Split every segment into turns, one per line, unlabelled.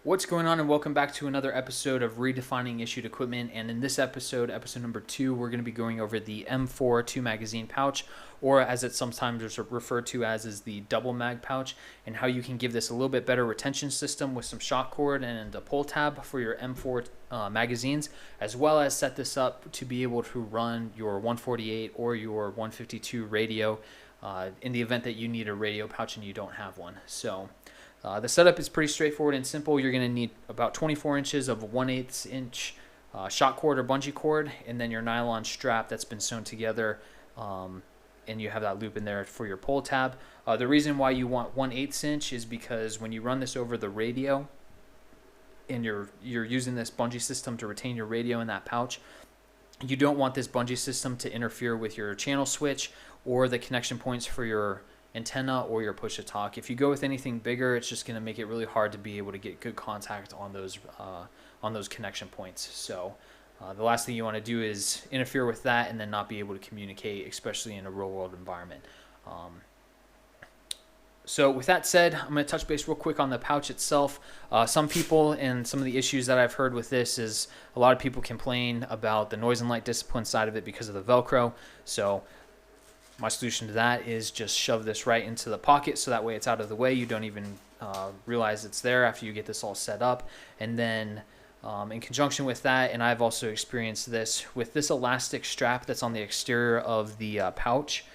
What's going on, and welcome back to another episode of Redefining Issued Equipment. And in this episode, episode number 2, we're going to be going over the M4 2 magazine pouch, or as it's sometimes referred to as is the double mag pouch, and how you can give this a little bit better retention system with some shock cord and a pull tab for your M4 magazines, as well as set this up to be able to run your 148 or your 152 radio in the event that you need a radio pouch and you don't have one. So the setup is pretty straightforward and simple. You're going to need about 24 inches of 1/8 inch shock cord or bungee cord, and then your nylon strap that's been sewn together, and you have that loop in there for your pull tab. The reason why you want 1/8 inch is because when you run this over the radio and you're using this bungee system to retain your radio in that pouch, you don't want this bungee system to interfere with your channel switch or the connection points for your antenna or your push to talk. If you go with anything bigger, it's just going to make it really hard to be able to get good contact on those connection points. So the last thing you want to do is interfere with that and then not be able to communicate, especially in a real world environment. So with that said, I'm going to touch base real quick on the pouch itself. Some people, and some of the issues that I've heard with this is a lot of people complain about the noise and light discipline side of it because of the Velcro. So my solution to that is just shove this right into the pocket, so that way it's out of the way. You don't even realize it's there after you get this all set up. And then in conjunction with that, and I've also experienced this with this elastic strap that's on the exterior of the pouch.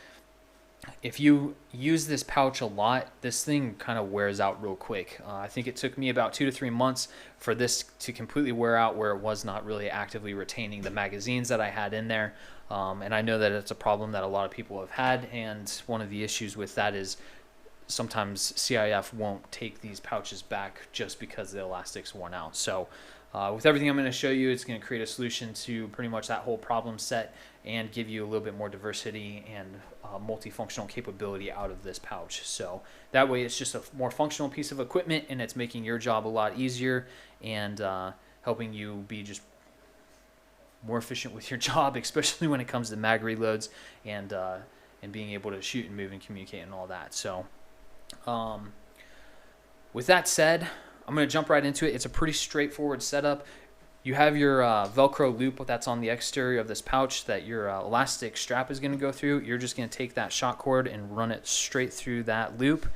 If you use this pouch a lot, this thing kind of wears out real quick. I think it took me about 2 to 3 months for this to completely wear out, where it was not really actively retaining the magazines that I had in there. And I know that it's a problem that a lot of people have had, and one of the issues with that is sometimes CIF won't take these pouches back just because the elastic's worn out. So with everything I'm going to show you, it's going to create a solution to pretty much that whole problem set and give you a little bit more diversity and multifunctional capability out of this pouch. So that way it's just a more functional piece of equipment, and it's making your job a lot easier and helping you be just more efficient with your job, especially when it comes to mag reloads and being able to shoot and move and communicate and all that. So with that said, I'm going to jump right into it. It's a pretty straightforward setup. You have your Velcro loop that's on the exterior of this pouch that your elastic strap is going to go through. You're just going to take that shock cord and run it straight through that loop.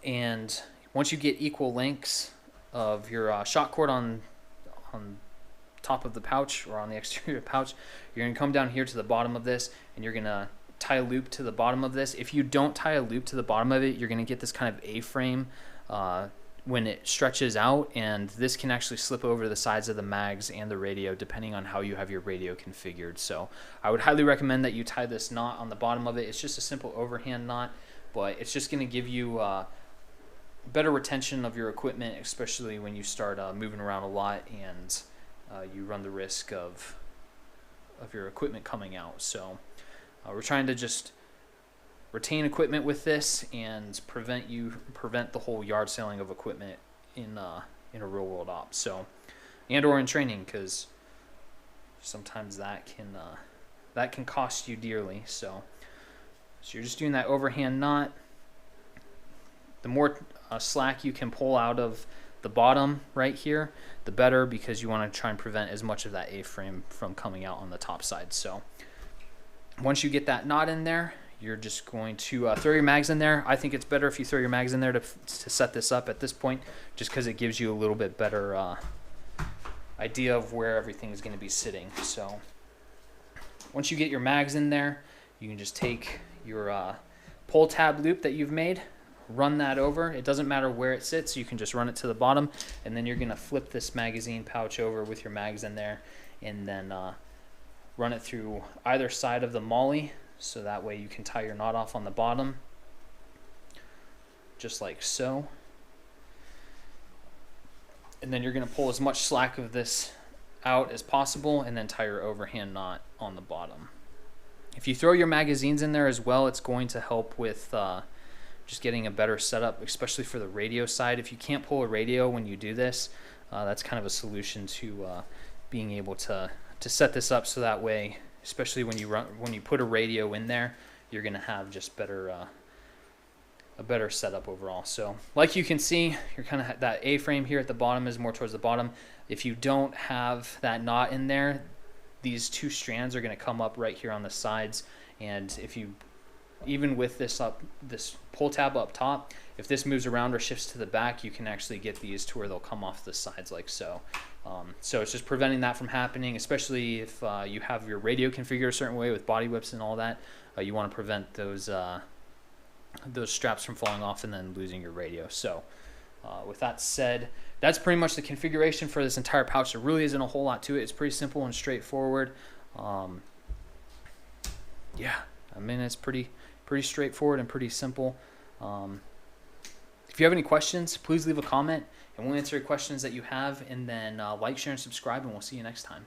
And once you get equal lengths of your shock cord on top of the pouch or on the exterior pouch, you're going to come down here to the bottom of this, and you're going to tie a loop to the bottom of this. If you don't tie a loop to the bottom of it, you're going to get this kind of A-frame when it stretches out, and this can actually slip over the sides of the mags and the radio depending on how you have your radio configured. So I would highly recommend that you tie this knot on the bottom of it. It's just a simple overhand knot, but it's just going to give you better retention of your equipment, especially when you start moving around a lot and you run the risk of your equipment coming out. So we're trying to just retain equipment with this and prevent the whole yard selling of equipment in a real world op. So, and or in training, because sometimes that can cost you dearly. So you're just doing that overhand knot. The more slack you can pull out of the bottom right here, the better, because you want to try and prevent as much of that A-frame from coming out on the top side. So once you get that knot in there, you're just going to throw your mags in there. I think it's better if you throw your mags in there to set this up at this point, just because it gives you a little bit better idea of where everything is going to be sitting. So once you get your mags in there, you can just take your pull tab loop that you've made, run that over. It doesn't matter where it sits. You can just run it to the bottom, and then you're going to flip this magazine pouch over with your mags in there, and then run it through either side of the molly, so that way you can tie your knot off on the bottom, just like so. And then you're going to pull as much slack of this out as possible, and then tie your overhand knot on the bottom. If you throw your magazines in there as well, it's going to help with just getting a better setup, especially for the radio side. If you can't pull a radio when you do this, that's kind of a solution to being able to set this up, so that way, especially when you put a radio in there, you're going to have just a better setup overall. So like you can see, you're kind of that A-frame here at the bottom is more towards the bottom. If you don't have that knot in there, these two strands are going to come up right here on the sides. And if you, even with this pull tab up top, if this moves around or shifts to the back, you can actually get these to where they'll come off the sides like so. So it's just preventing that from happening, especially if you have your radio configured a certain way with body whips and all that. You want to prevent those straps from falling off and then losing your radio. So with that said, that's pretty much the configuration for this entire pouch. There really isn't a whole lot to it. It's pretty simple and straightforward. Yeah, I mean, it's pretty straightforward and pretty simple. If you have any questions, please leave a comment and we'll answer your questions that you have, and then like, share, and subscribe, and we'll see you next time.